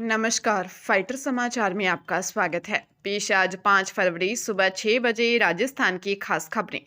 नमस्कार। फाइटर समाचार में आपका स्वागत है। पेश है आज 5 फरवरी सुबह 6 बजे राजस्थान की खास खबरें।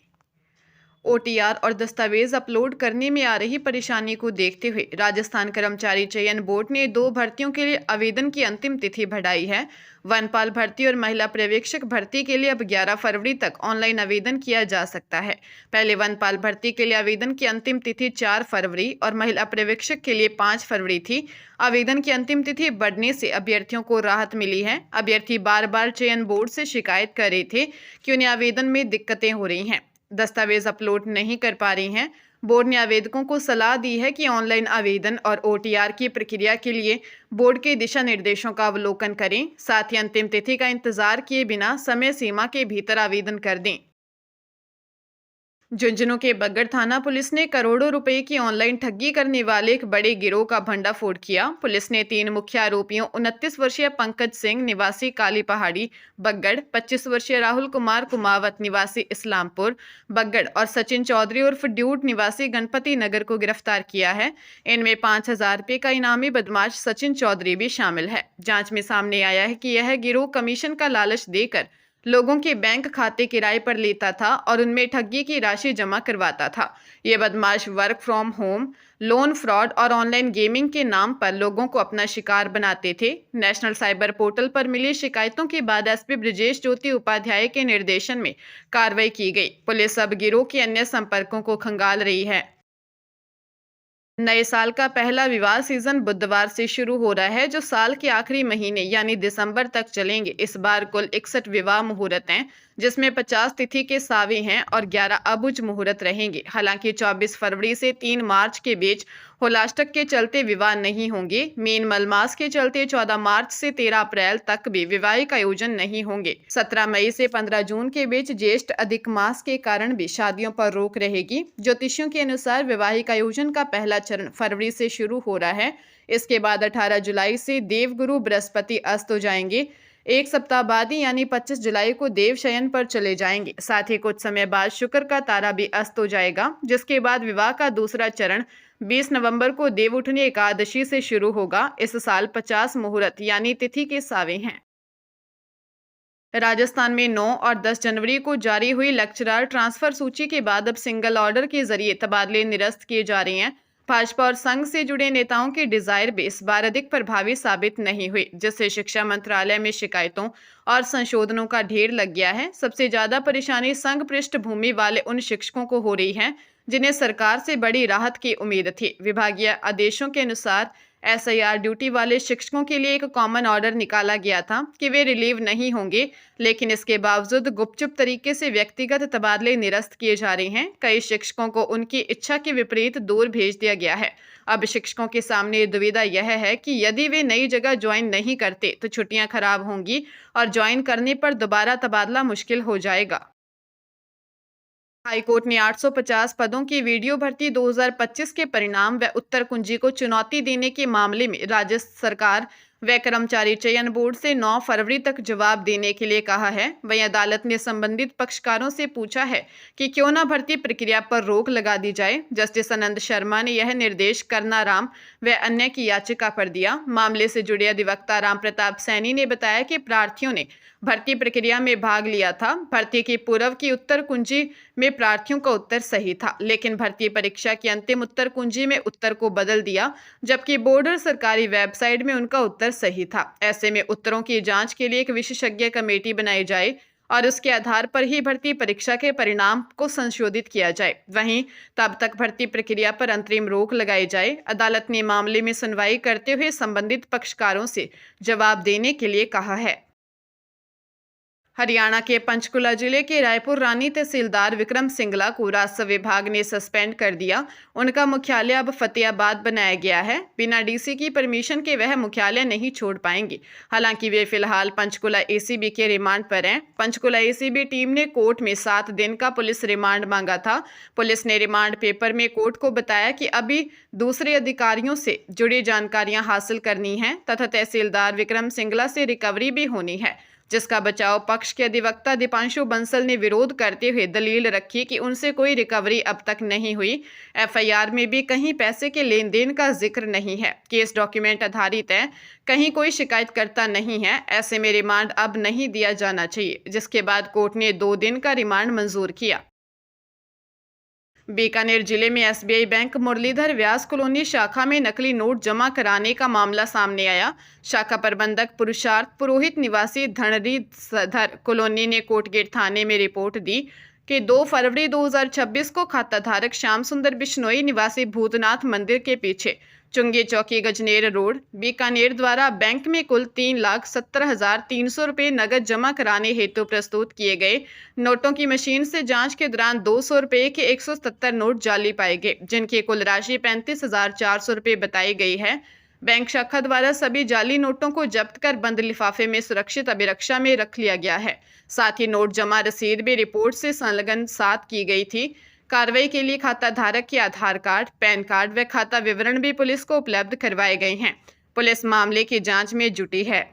ओटीआर और दस्तावेज अपलोड करने में आ रही परेशानी को देखते हुए राजस्थान कर्मचारी चयन बोर्ड ने 2 भर्तियों के लिए आवेदन की अंतिम तिथि बढ़ाई है। वनपाल भर्ती और महिला पर्यवेक्षक भर्ती के लिए अब 11 फरवरी तक ऑनलाइन आवेदन किया जा सकता है। पहले वनपाल भर्ती के लिए आवेदन की अंतिम तिथि 4 फरवरी और महिला पर्यवेक्षक के लिए 5 फरवरी थी। आवेदन की अंतिम तिथि बढ़ने से अभ्यर्थियों को राहत मिली है। अभ्यर्थी बार बार चयन बोर्ड से शिकायत कर रहे थे कि उन्हें आवेदन में दिक्कतें हो रही हैं, दस्तावेज अपलोड नहीं कर पा रही हैं। बोर्ड ने आवेदकों को सलाह दी है कि ऑनलाइन आवेदन और ओटीआर की प्रक्रिया के लिए बोर्ड के दिशा निर्देशों का अवलोकन करें। साथ ही अंतिम तिथि का इंतजार किए बिना समय सीमा के भीतर आवेदन कर दें। झुंझुनू के बगड़ थाना पुलिस ने करोड़ों रुपए की ऑनलाइन ठगी करने वाले एक बड़े गिरोह का भंडाफोड़ किया। पुलिस ने 3 मुख्य आरोपियों 29 वर्षीय पंकज सिंह निवासी काली पहाड़ी बगड़, 25 वर्षीय राहुल कुमार कुमावत निवासी इस्लामपुर बगड़ और सचिन चौधरी उर्फ ड्यूट निवासी गणपति नगर को गिरफ्तार किया है। इनमें 5,000 रुपए का इनामी बदमाश सचिन चौधरी भी शामिल है। जांच में सामने आया है कि यह गिरोह कमीशन का लालच देकर लोगों के बैंक खाते किराए पर लेता था और उनमें ठगी की राशि जमा करवाता था। ये बदमाश work from home, loan fraud और ऑनलाइन गेमिंग के नाम पर लोगों को अपना शिकार बनाते थे। नेशनल साइबर पोर्टल पर मिली शिकायतों के बाद एसपी ब्रजेश ज्योति उपाध्याय के निर्देशन में कार्रवाई की गई। पुलिस अब गिरोह के अन्य संपर्कों को खंगाल रही है। नए साल का पहला विवाह सीजन बुधवार से शुरू हो रहा है, जो साल के आखिरी महीने यानी दिसंबर तक चलेंगे। इस बार कुल 61 विवाह मुहूर्त हैं, जिसमें 50 तिथि के सावे हैं और 11 अबुझ मुहूर्त रहेंगे। हालांकि 24 फरवरी से 3 मार्च के बीच होलाष्टक के चलते विवाह नहीं होंगे। मीन मलमास के चलते 14 मार्च से 13 अप्रैल तक भी वैवाहिक आयोजन नहीं होंगे। 17 मई से 15 जून के बीच ज्येष्ठ अधिक मास के कारण भी शादियों पर रोक रहेगी। ज्योतिषियों के अनुसार वैवाहिक आयोजन का पहला चरण फरवरी से शुरू हो रहा है। इसके बाद 18 जुलाई से देवगुरु बृहस्पति अस्त हो जाएंगे। एक सप्ताह बाद ही यानी 25 जुलाई को देव शयन पर चले जाएंगे। साथ ही कुछ समय बाद शुक्र का तारा भी अस्त हो जाएगा, जिसके बाद विवाह का दूसरा चरण 20 नवंबर को देव उठनी एकादशी से शुरू होगा। इस साल 50 मुहूर्त यानी तिथि के सावे हैं। राजस्थान में 9 और 10 जनवरी को जारी हुई लेक्चरार ट्रांसफर सूची के बाद अब सिंगल ऑर्डर के जरिए तबादले निरस्त किए जा रहे हैं। भाजपा और संघ से जुड़े नेताओं की डिजायर भी इस बार अधिक प्रभावी साबित नहीं हुई, जिससे शिक्षा मंत्रालय में शिकायतों और संशोधनों का ढेर लग गया है। सबसे ज्यादा परेशानी संघ पृष्ठभूमि वाले उन शिक्षकों को हो रही है जिन्हें सरकार से बड़ी राहत की उम्मीद थी। विभागीय आदेशों के अनुसार एसआईआर ड्यूटी वाले शिक्षकों के लिए एक कॉमन ऑर्डर निकाला गया था कि वे रिलीव नहीं होंगे, लेकिन इसके बावजूद गुपचुप तरीके से व्यक्तिगत तबादले निरस्त किए जा रहे हैं। कई शिक्षकों को उनकी इच्छा के विपरीत दूर भेज दिया गया है। अब शिक्षकों के सामने दुविधा यह है कि यदि वे नई जगह ज्वाइन नहीं करते तो छुट्टियां खराब होंगी और ज्वाइन करने पर दोबारा तबादला मुश्किल हो जाएगा। हाईकोर्ट ने 850 पदों की वीडियो भर्ती 2025 के परिणाम व उत्तर कुंजी को चुनौती देने के मामले में राज्य सरकार व कर्मचारी चयन बोर्ड से 9 फरवरी तक जवाब देने के लिए कहा है। वहीं अदालत ने संबंधित पक्षकारों से पूछा है कि क्यों न भर्ती प्रक्रिया पर रोक लगा दी जाए। जस्टिस आनंद शर्मा ने यह निर्देश करनाराम व अन्य की याचिका पर दिया। मामले से जुड़े अधिवक्ता राम प्रताप सैनी ने बताया कि प्रार्थियों ने भर्ती प्रक्रिया में भाग लिया था। भर्ती की पूर्व की उत्तर कुंजी में प्रार्थियों का उत्तर सही था, लेकिन भर्ती परीक्षा की अंतिम उत्तर कुंजी में उत्तर को बदल दिया, जबकि बोर्ड और सरकारी वेबसाइट में उनका उत्तर सही था। ऐसे में उत्तरों की जांच के लिए एक विशेषज्ञ कमेटी बनाई जाए और उसके आधार पर ही भर्ती परीक्षा के परिणाम को संशोधित किया जाए। वहीं तब तक भर्ती प्रक्रिया पर अंतरिम रोक लगाई जाए। अदालत ने मामले में सुनवाई करते हुए संबंधित पक्षकारों से जवाब देने के लिए कहा है। हरियाणा के पंचकुला जिले के रायपुर रानी तहसीलदार विक्रम सिंगला को राजस्व विभाग ने सस्पेंड कर दिया। उनका मुख्यालय अब फतेहाबाद बनाया गया है। बिना डीसी की परमिशन के वह मुख्यालय नहीं छोड़ पाएंगे। हालांकि वे फिलहाल पंचकुला एसीबी के रिमांड पर हैं। पंचकुला एसीबी टीम ने कोर्ट में 7 दिन का पुलिस रिमांड मांगा था। पुलिस ने रिमांड पेपर में कोर्ट को बताया कि अभी दूसरे अधिकारियों से जुड़ी जानकारियां हासिल करनी है तथा तहसीलदार विक्रम सिंगला से रिकवरी भी होनी है। जिसका बचाव पक्ष के अधिवक्ता दीपांशु बंसल ने विरोध करते हुए दलील रखी कि उनसे कोई रिकवरी अब तक नहीं हुई। एफआईआर में भी कहीं पैसे के लेन देन का जिक्र नहीं है। केस डॉक्यूमेंट आधारित है, कहीं कोई शिकायतकर्ता नहीं है। ऐसे में रिमांड अब नहीं दिया जाना चाहिए, जिसके बाद कोर्ट ने 2 दिन का रिमांड मंजूर किया। बीकानेर जिले में एसबीआई बैंक मुरलीधर व्यास कॉलोनी शाखा में नकली नोट जमा कराने का मामला सामने आया। शाखा प्रबंधक पुरुषार्थ पुरोहित निवासी धनरीधर कॉलोनी ने कोटगेट थाने में रिपोर्ट दी कि 2 फरवरी 2026 को खाताधारक श्याम सुंदर बिश्नोई निवासी भूतनाथ मंदिर के पीछे चुंगी चौकी गजनेर रोड बीकानेर द्वारा बैंक में कुल 3,70,300 रुपये नगद जमा कराने हेतु प्रस्तुत किए गए नोटों की मशीन से जांच के दौरान 200 रुपये के 170 नोट जाली पाए गए, जिनकी कुल राशि 35,400 रुपये बताई गई है। बैंक शाखा द्वारा सभी जाली नोटों को जब्त कर बंद लिफाफे में सुरक्षित अभिरक्षा में रख लिया गया है। साथ ही नोट जमा रसीद भी रिपोर्ट से संलग्न साथ की गई थी। कार्रवाई के लिए खाता धारक के आधार कार्ड, पैन कार्ड व खाता विवरण भी पुलिस को उपलब्ध करवाए गए हैं। पुलिस मामले की जांच में जुटी है।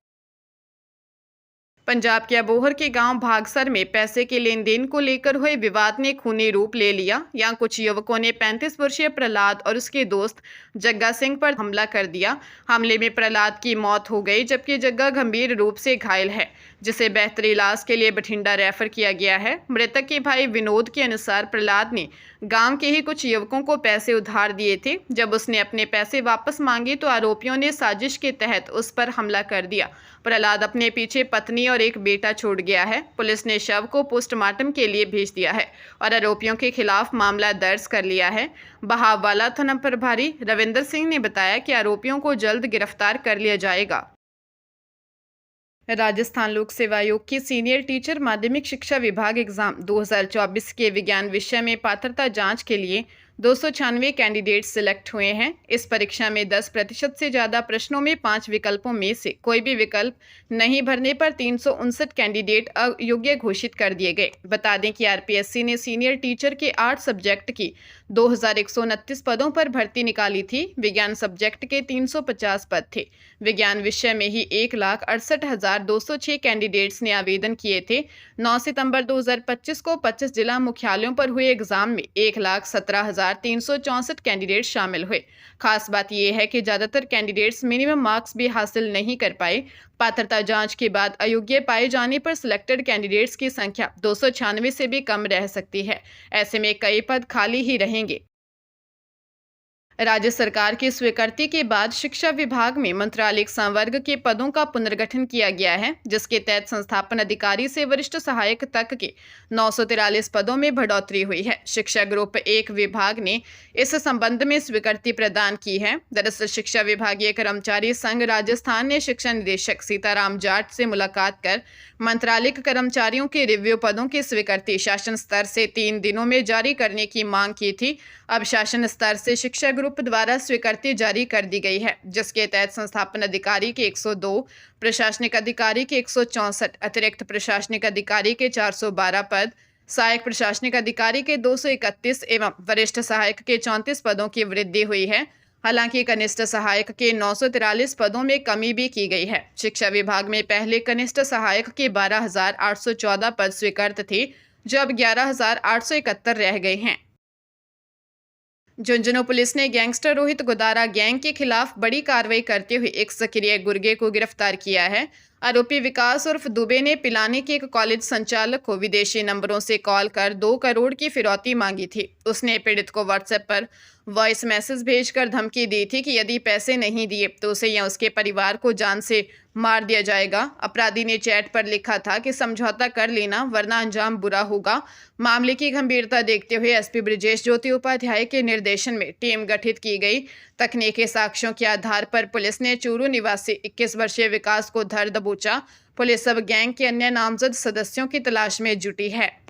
पंजाब के अबोहर के गांव भागसर में पैसे के लेन देन को लेकर हुए विवाद ने खूनी रूप ले लिया। यहां कुछ युवकों ने 35 वर्षीय प्रहलाद और उसके दोस्त जग्गा सिंह पर हमला कर दिया। हमले में प्रहलाद की मौत हो गई, जबकि जग्गा गंभीर रूप से घायल है, जिसे बेहतर इलाज के लिए बठिंडा रेफर किया गया है। मृतक के भाई विनोद के अनुसार प्रहलाद ने गांव के ही कुछ युवकों को पैसे उधार दिए थे। जब उसने अपने पैसे वापस मांगे तो आरोपियों ने साजिश के तहत उस पर हमला कर दिया। प्रहलाद अपने पीछे पत्नी और एक बेटा छोड़ गया है। पुलिस ने शव को पोस्टमार्टम के लिए भेज दिया है और आरोपियों के खिलाफ मामला दर्ज कर लिया है। बहाववाला थाना प्रभारी रविंदर सिंह ने बताया कि आरोपियों को जल्द गिरफ्तार कर लिया जाएगा। राजस्थान लोक सेवा आयोग की सीनियर टीचर माध्यमिक शिक्षा विभाग एग्जाम 2024 के विज्ञान विषय में पात्रता जांच के लिए 296 कैंडिडेट सिलेक्ट हुए हैं। इस परीक्षा में 10% से ज़्यादा प्रश्नों में 5 विकल्पों में से कोई भी विकल्प नहीं भरने पर 359 कैंडिडेट अयोग्य घोषित कर दिए गए। बता दें कि आरपीएससी ने सीनियर टीचर के 8 सब्जेक्ट की 2129 पदों पर भर्ती निकाली थी। विज्ञान सब्जेक्ट के 350 पद थे। विज्ञान विषय में ही 1,68,206 कैंडिडेट्स ने आवेदन किए थे। 9 सितंबर 2025 को 25 जिला मुख्यालयों पर हुए एग्जाम में 1,17,364 कैंडिडेट शामिल हुए। खास बात यह है कि ज्यादातर कैंडिडेट्स मिनिमम मार्क्स भी हासिल नहीं कर पाए। पात्रता जांच के बाद अयोग्य पाए जाने पर सिलेक्टेड कैंडिडेट्स की संख्या 296 से भी कम रह सकती है। ऐसे में कई पद खाली ही रहेंगे। राज्य सरकार की स्वीकृति के बाद शिक्षा विभाग में मंत्रालयिक संवर्ग के पदों का पुनर्गठन किया गया है, जिसके तहत संस्थापन अधिकारी से वरिष्ठ सहायक तक के 943 पदों में बढ़ोतरी हुई है। शिक्षा ग्रुप 1 विभाग ने इस संबंध में स्वीकृति प्रदान की है। दरअसल शिक्षा विभागीय कर्मचारी संघ राजस्थान ने शिक्षा निदेशक सीताराम जाट से मुलाकात कर मंत्रालयिक कर्मचारियों के रिव्यू पदों की स्वीकृति शासन स्तर से 3 दिनों में जारी करने की मांग की थी। अब शासन स्तर से शिक्षा ग्रुप द्वारा स्वीकृति जारी कर दी गई है, जिसके तहत संस्थापन अधिकारी के 102, प्रशासनिक अधिकारी के 164, अतिरिक्त प्रशासनिक अधिकारी के 412 पद, सहायक प्रशासनिक अधिकारी के 231 एवं वरिष्ठ सहायक के 34 पदों की वृद्धि हुई है। हालांकि कनिष्ठ सहायक के 943 पदों में कमी भी की गई है। शिक्षा विभाग में पहले कनिष्ठ सहायक के 12,814 पद स्वीकृत थे, जो अब 11,871 रह गए हैं। झुंझुनू पुलिस ने गैंगस्टर रोहित गोदारा गैंग के खिलाफ बड़ी कार्रवाई करते हुए एक सक्रिय गुर्गे को गिरफ्तार किया है। आरोपी विकास उर्फ दुबे ने पिलानी के एक कॉलेज संचालक को विदेशी नंबरों से कॉल कर 2 करोड़ की फिरौती मांगी थी। उसने पीड़ित को व्हाट्सएप पर वॉइस मैसेज भेजकर धमकी दी थी कि यदि पैसे नहीं दिए तो उसे या उसके परिवार को जान से मार दिया जाएगा। अपराधी ने चैट पर लिखा था कि समझौता कर लेना वरना अंजाम बुरा होगा। मामले की गंभीरता देखते हुए एसपी ब्रिजेश ज्योति उपाध्याय के निर्देशन में टीम गठित की गई। तकनीकी साक्ष्यों के आधार पर पुलिस ने चूरू निवासी 21 वर्षीय विकास को धर दबोचा। पुलिस अब गैंग के अन्य नामजद सदस्यों की तलाश में जुटी है।